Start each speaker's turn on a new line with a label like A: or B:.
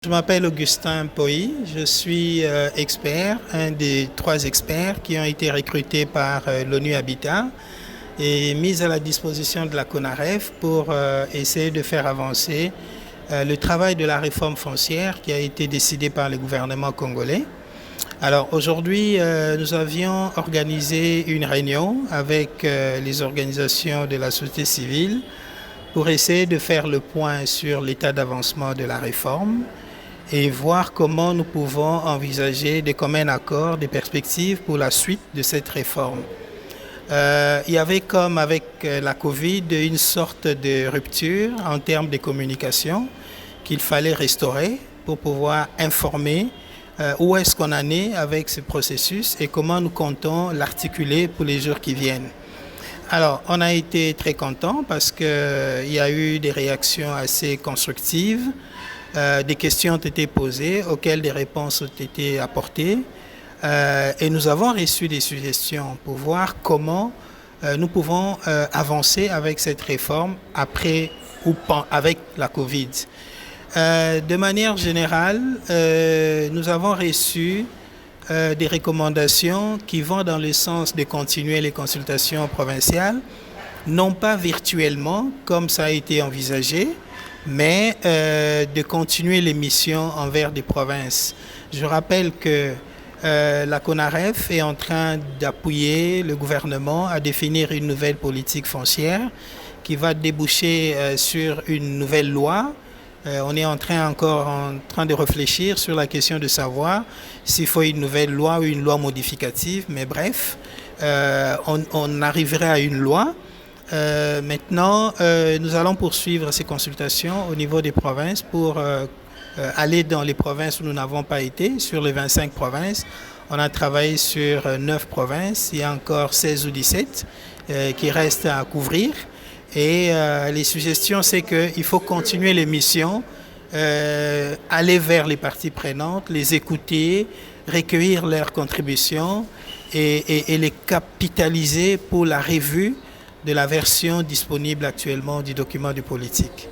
A: Je m'appelle Augustin Poy, je suis expert, un des 3 experts qui ont été recrutés par l'ONU Habitat et mis à la disposition de la CONAREF pour essayer de faire avancer le travail de la réforme foncière qui a été décidé par le gouvernement congolais. Alors aujourd'hui, nous avions organisé une réunion avec les organisations de la société civile pour essayer de faire le point sur l'état d'avancement de la réforme et voir comment nous pouvons envisager des communs accords, des perspectives pour la suite de cette réforme. Il y avait comme avec la Covid une sorte de rupture en termes de communication qu'il fallait restaurer pour pouvoir informer où est-ce qu'on en est avec ce processus et comment nous comptons l'articuler pour les jours qui viennent. Alors, on a été très contents parce qu'il y a eu des réactions assez constructives. Des questions ont été posées auxquelles des réponses ont été apportées et nous avons reçu des suggestions pour voir comment nous pouvons avancer avec cette réforme après ou avec la Covid. De manière générale, nous avons reçu des recommandations qui vont dans le sens de continuer les consultations provinciales, non pas virtuellement comme ça a été envisagé, mais de continuer les missions envers des provinces. Je rappelle que la CONAREF est en train d'appuyer le gouvernement à définir une nouvelle politique foncière qui va déboucher sur une nouvelle loi. On est encore en train de réfléchir sur la question de savoir s'il faut une nouvelle loi ou une loi modificative, mais bref, on arriverait à une loi. Maintenant, nous allons poursuivre ces consultations au niveau des provinces pour aller dans les provinces où nous n'avons pas été. Sur les 25 provinces, on a travaillé sur 9 provinces. Il y a encore 16 ou 17 qui restent à couvrir. Et les suggestions, c'est qu'il faut continuer les missions, aller vers les parties prenantes, les écouter, recueillir leurs contributions et les capitaliser pour la revue de la version disponible actuellement du document de politique.